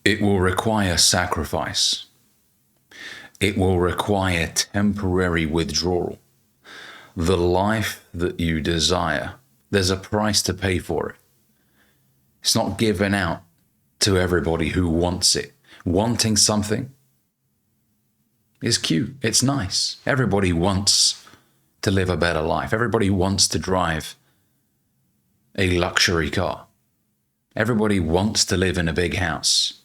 It will require sacrifice. It will require temporary withdrawal. The life that you desire, there's a price to pay for it. It's not given out to everybody who wants it. Wanting something is cute. It's nice. Everybody wants to live a better life. Everybody wants to drive a luxury car. Everybody wants to live in a big house.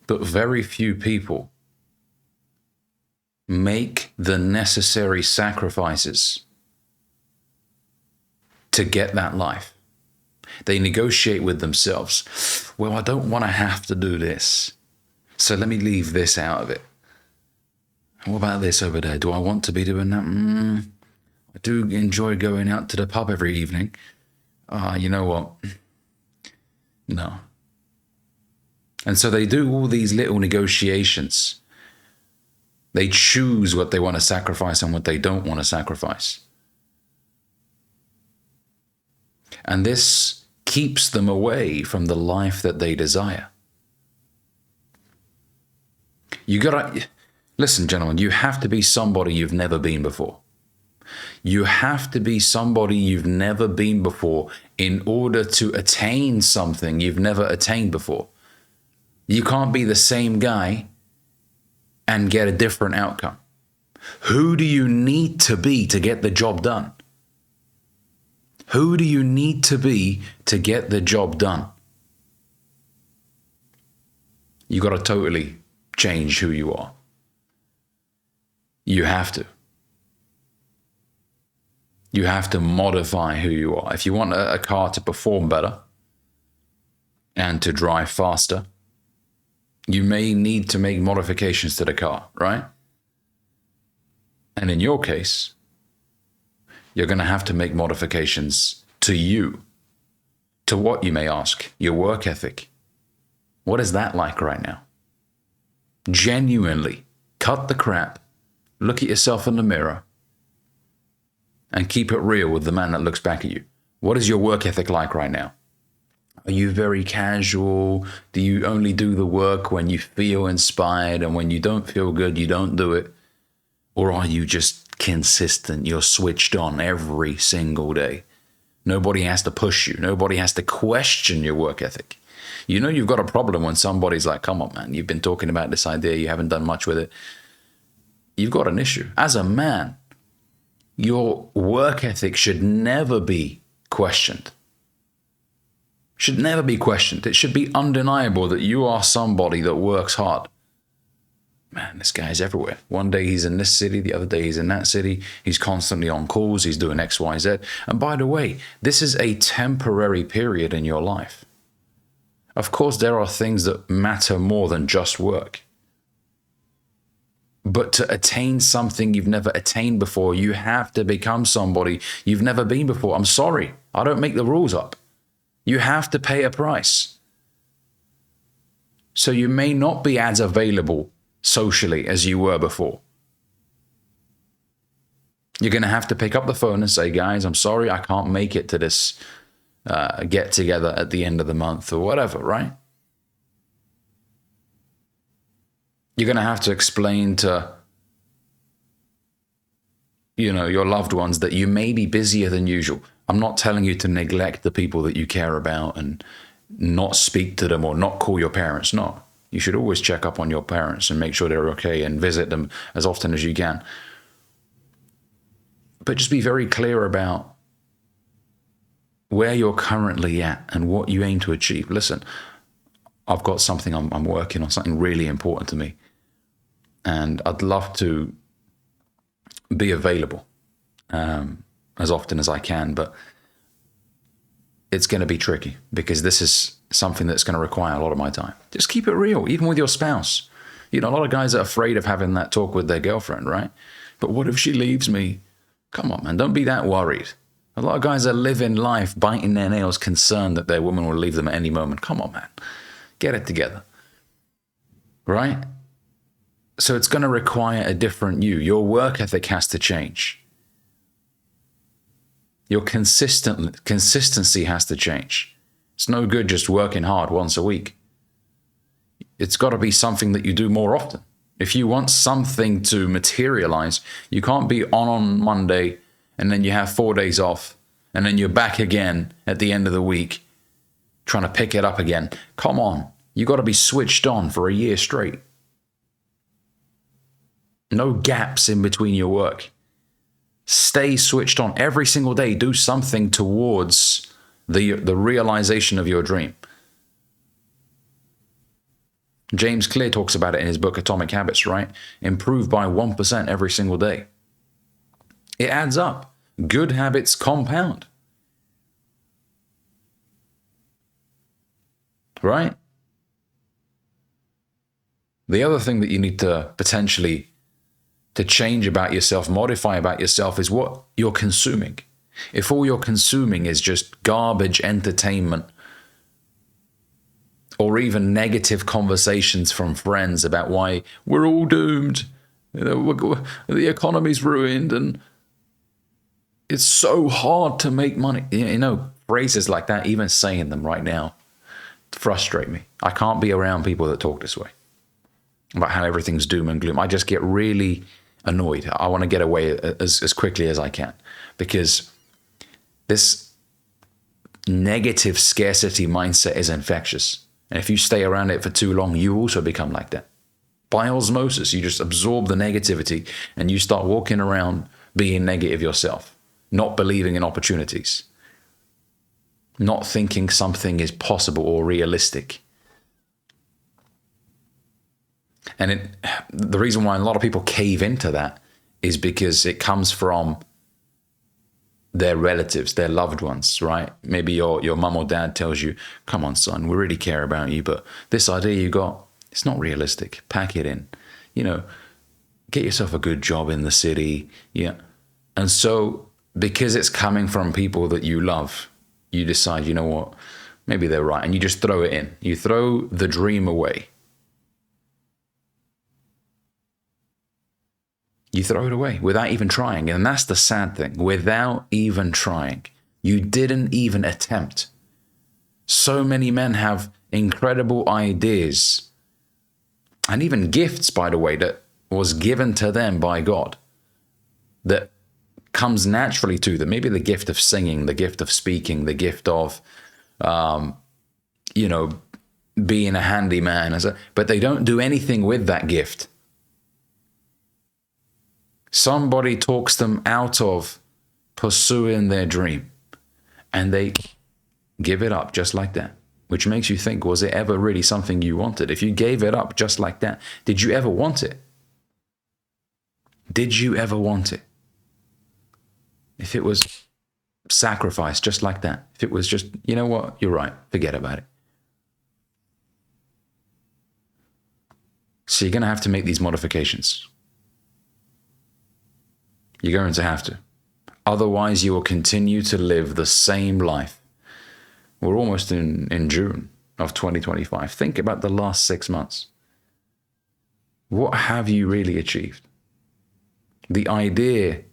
But very few people make the necessary sacrifices to get that life. They negotiate with themselves. Well, I don't want to have to do this, so let me leave this out of it. What about this over there? Do I want to be doing that? I do enjoy going out to the pub every evening. You know what? No. And so they do all these little negotiations. They choose what they want to sacrifice and what they don't want to sacrifice. And this keeps them away from the life that they desire. Listen, gentlemen, you have to be somebody you've never been before. You have to be somebody you've never been before in order to attain something you've never attained before. You can't be the same guy and get a different outcome. Who do you need to be to get the job done? Who do you need to be to get the job done? You got to totally change who you are. You have to. You have to modify who you are. If you want a car to perform better and to drive faster, you may need to make modifications to the car, right? And in your case, you're going to have to make modifications to you. To what, you may ask? Your work ethic. What is that like right now? Genuinely cut the crap, look at yourself in the mirror, and keep it real with the man that looks back at you. What is your work ethic like right now? Are you very casual? Do you only do the work when you feel inspired, and when you don't feel good, you don't do it? Or are you just consistent? You're switched on every single day. Nobody has to push you. Nobody has to question your work ethic. You know you've got a problem when somebody's like, come on, man, you've been talking about this idea, you haven't done much with it. You've got an issue. As a man, your work ethic should never be questioned. Should never be questioned. It should be undeniable that you are somebody that works hard. Man, this guy's everywhere. One day he's in this city, the other day he's in that city. He's constantly on calls, he's doing X, Y, Z. And by the way, this is a temporary period in your life. Of course, there are things that matter more than just work. But to attain something you've never attained before, you have to become somebody you've never been before. I'm sorry, I don't make the rules up. You have to pay a price. So you may not be as available socially as you were before. You're going to have to pick up the phone and say, guys, I'm sorry, I can't make it to this get together at the end of the month or whatever, right? You're going to have to explain to, your loved ones that you may be busier than usual. I'm not telling you to neglect the people that you care about and not speak to them or not call your parents. No, you should always check up on your parents and make sure they're okay and visit them as often as you can. But just be very clear about where you're currently at and what you aim to achieve. Listen, I've got something I'm working on, something really important to me. And I'd love to be available as often as I can, but it's going to be tricky because this is something that's going to require a lot of my time. Just keep it real, even with your spouse. A lot of guys are afraid of having that talk with their girlfriend, right? But what if she leaves me? Come on, man, don't be that worried. A lot of guys are living life, biting their nails, concerned that their woman will leave them at any moment. Come on, man, get it together, right? So it's going to require a different you. Your work ethic has to change. Your consistency has to change. It's no good just working hard once a week. it's got to be something that you do more often. If you want something to materialize, you can't be on Monday and then you have 4 days off and then you're back again at the end of the week trying to pick it up again. Come on. You got to be switched on for a year straight. No gaps in between your work. Stay switched on every single day. Do something towards the realization of your dream. James Clear talks about it in his book, Atomic Habits, right? Improve by 1% every single day. It adds up. Good habits compound. Right? The other thing that you need to potentially to change about yourself, modify about yourself, is what you're consuming. If all you're consuming is just garbage entertainment, or even negative conversations from friends about why we're all doomed, the economy's ruined, and it's so hard to make money. Phrases like that, even saying them right now, frustrate me. I can't be around people that talk this way about how everything's doom and gloom. I just get really annoyed. I want to get away as quickly as I can, because this negative scarcity mindset is infectious. And if you stay around it for too long, you also become like that. By osmosis, you just absorb the negativity and you start walking around being negative yourself, not believing in opportunities, not thinking something is possible or realistic. And the reason why a lot of people cave into that is because it comes from their relatives, their loved ones, right? Maybe your mum or dad tells you, come on, son, we really care about you, but this idea you got, it's not realistic. Pack it in. Get yourself a good job in the city. Yeah. And so because it's coming from people that you love, you decide, you know what, maybe they're right. And you just throw it in. You throw the dream away. You throw it away without even trying. And that's the sad thing. Without even trying. You didn't even attempt. So many men have incredible ideas and even gifts, by the way, that was given to them by God, that comes naturally to them. Maybe the gift of singing, the gift of speaking, the gift of, being a handyman. But they don't do anything with that gift. Somebody talks them out of pursuing their dream and they give it up just like that, which makes you think, was it ever really something you wanted? If you gave it up just like that, did you ever want it? Did you ever want it? If it was sacrifice just like that, if it was just, you know what, you're right, forget about it. So you're going to have to make these modifications. You're going to have to. Otherwise, you will continue to live the same life. We're almost in June of 2025. Think about the last 6 months. What have you really achieved? The idea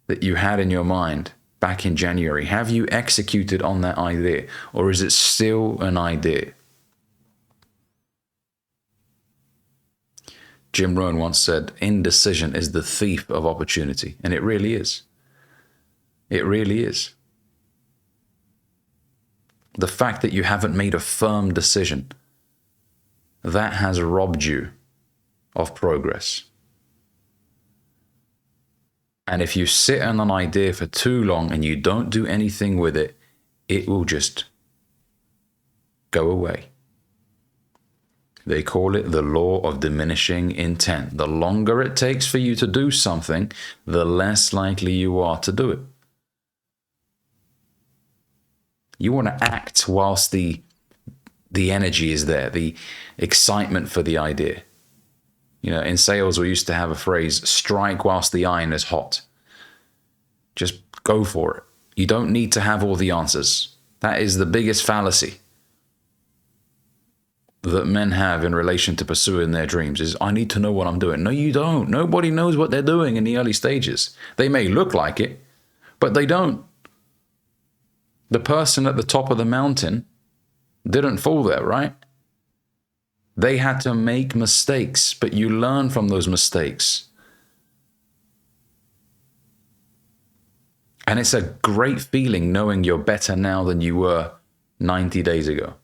that you had in your mind back in January, have you executed on that idea? Or is it still an idea? Jim Rohn once said, indecision is the thief of opportunity. And it really is. It really is. The fact that you haven't made a firm decision, that has robbed you of progress. And if you sit on an idea for too long and you don't do anything with it, it will just go away. They call it the law of diminishing intent. The longer it takes for you to do something, the less likely you are to do it. You want to act whilst the energy is there, the excitement for the idea. In sales, we used to have a phrase, strike whilst the iron is hot. Just go for it. You don't need to have all the answers. That is the biggest fallacy that men have in relation to pursuing their dreams is, I need to know what I'm doing. No, you don't. Nobody knows what they're doing in the early stages. They may look like it, but they don't. The person at the top of the mountain didn't fall there, right? They had to make mistakes, but you learn from those mistakes. And it's a great feeling knowing you're better now than you were 90 days ago.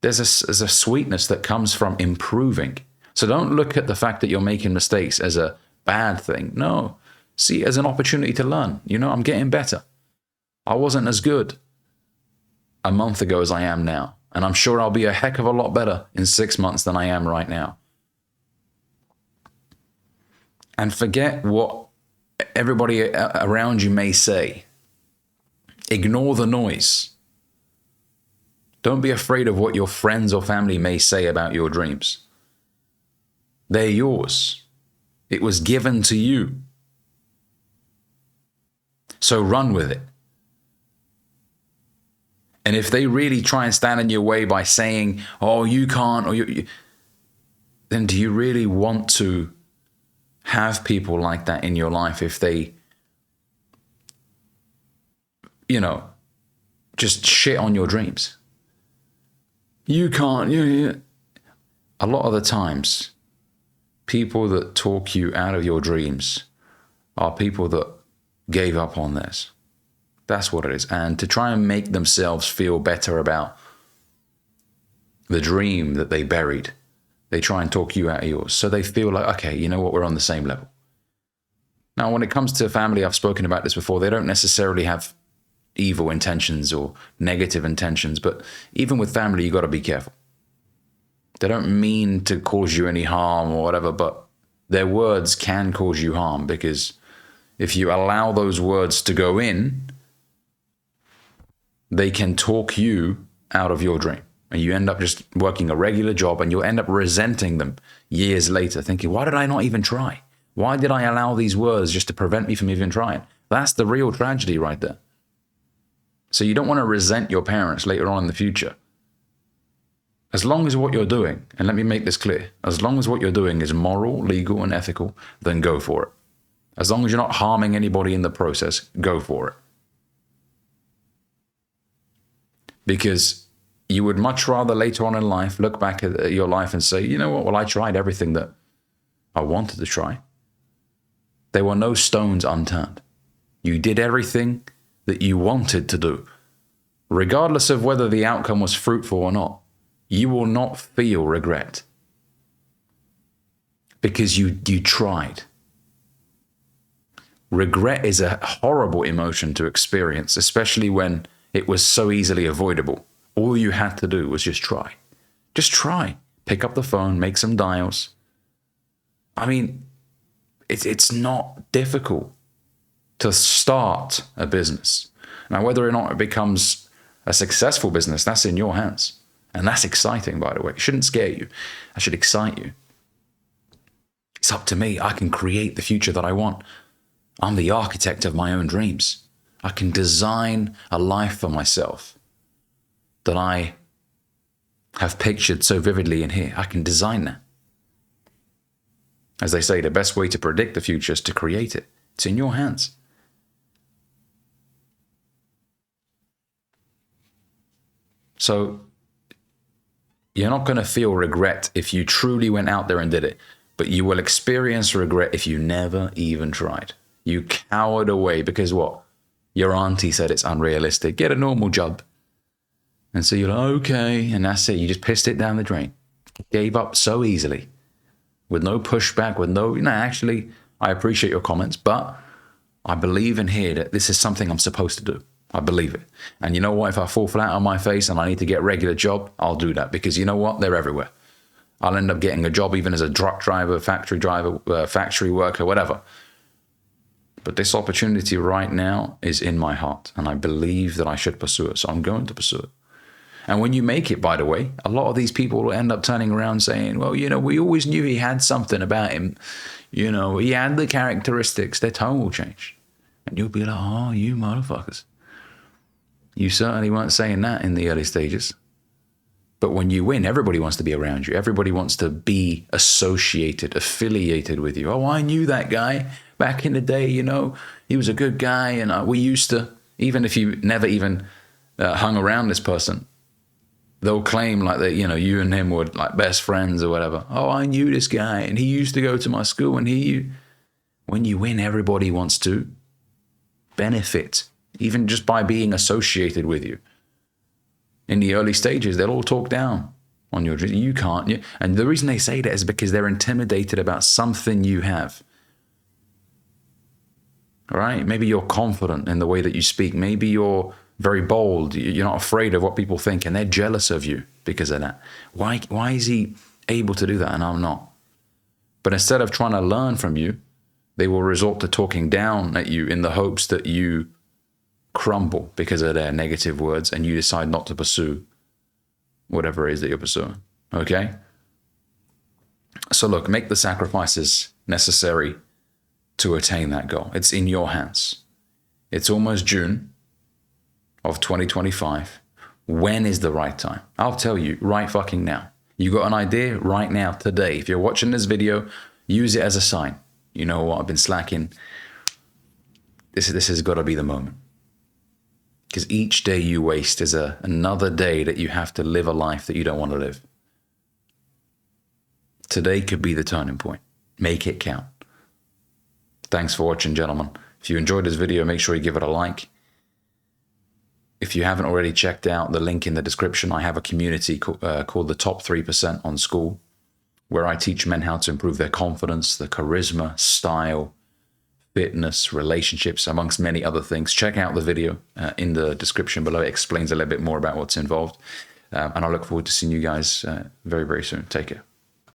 There's a sweetness that comes from improving. So don't look at the fact that you're making mistakes as a bad thing. No, see it as an opportunity to learn. You know, I'm getting better. I wasn't as good a month ago as I am now. And I'm sure I'll be a heck of a lot better in 6 months than I am right now. And forget what everybody around you may say. Ignore the noise. Don't be afraid of what your friends or family may say about your dreams. They're yours. It was given to you. So run with it. And if they really try and stand in your way by saying, oh, you can't, or then do you really want to have people like that in your life if they, you know, just shit on your dreams? You can't, A lot of the times, people that talk you out of your dreams are people that gave up on theirs. That's what it is. And to try and make themselves feel better about the dream that they buried, they try and talk you out of yours. So they feel like, okay, you know what, we're on the same level. Now, when it comes to family, I've spoken about this before, they don't necessarily have evil intentions or negative intentions, but even with family, you got to be careful. They don't mean to cause you any harm or whatever, but their words can cause you harm, because if you allow those words to go in, they can talk you out of your dream. And you end up just working a regular job, and you'll end up resenting them years later, thinking, why did I not even try? Why did I allow these words just to prevent me from even trying? That's the real tragedy right there. So you don't want to resent your parents later on in the future. As long as what you're doing, and let me make this clear, as long as what you're doing is moral, legal, and ethical, then go for it. As long as you're not harming anybody in the process, go for it. Because you would much rather later on in life look back at your life and say, you know what, well, I tried everything that I wanted to try. There were no stones unturned. You did everything that you wanted to do. Regardless of whether the outcome was fruitful or not, you will not feel regret. Because you tried. Regret is a horrible emotion to experience, especially when it was so easily avoidable. All you had to do was just try. Just try. Pick up the phone, make some dials. I mean, it's not difficult to start a business. Now, whether or not it becomes a successful business, that's in your hands. And that's exciting, by the way. It shouldn't scare you. That should excite you. It's up to me. I can create the future that I want. I'm the architect of my own dreams. I can design a life for myself that I have pictured so vividly in here. I can design that. As they say, the best way to predict the future is to create it. It's in your hands. So you're not going to feel regret if you truly went out there and did it, but you will experience regret if you never even tried. You cowered away because what? Your auntie said it's unrealistic. Get a normal job. And so you're like, okay, and that's it. You just pissed it down the drain. Gave up so easily with no pushback, with no, actually, I appreciate your comments, but I believe in here that this is something I'm supposed to do. I believe it. And you know what? If I fall flat on my face and I need to get a regular job, I'll do that, because you know what? They're everywhere. I'll end up getting a job even as a truck driver, factory worker, whatever. But this opportunity right now is in my heart, and I believe that I should pursue it. So I'm going to pursue it. And when you make it, by the way, a lot of these people will end up turning around saying, well, we always knew he had something about him. He had the characteristics. Their tone will change. And you'll be like, oh, you motherfuckers. You certainly weren't saying that in the early stages. But when you win, everybody wants to be around you. Everybody wants to be affiliated with you. Oh, I knew that guy back in the day, he was a good guy. And we used to, even if you never even hung around this person, they'll claim like that, you know, you and him were like best friends or whatever. Oh, I knew this guy and he used to go to my school, and when you win, everybody wants to benefit, even just by being associated with you. In the early stages, they'll all talk down on your dreams. You can't. And the reason they say that is because they're intimidated about something you have. All right? Maybe you're confident in the way that you speak. Maybe you're very bold. You're not afraid of what people think, and they're jealous of you because of that. Why is he able to do that and I'm not? But instead of trying to learn from you, they will resort to talking down at you in the hopes that you crumble because of their negative words and you decide not to pursue whatever it is that you're pursuing. Okay? So look, make the sacrifices necessary to attain that goal. It's in your hands. It's almost June of 2025. When is the right time? I'll tell you right fucking now. You got an idea right now, today. If you're watching this video, use it as a sign. You know what? I've been slacking. This has got to be the moment. Because each day you waste is another day that you have to live a life that you don't want to live. Today could be the turning point. Make it count. Thanks for watching, gentlemen. If you enjoyed this video, make sure you give it a like. If you haven't already checked out the link in the description, I have a community called the Top 3% on School, where I teach men how to improve their confidence, their charisma, style, fitness, relationships, amongst many other things. Check out the video in the description below. It explains a little bit more about what's involved. And I look forward to seeing you guys very, very soon. Take care.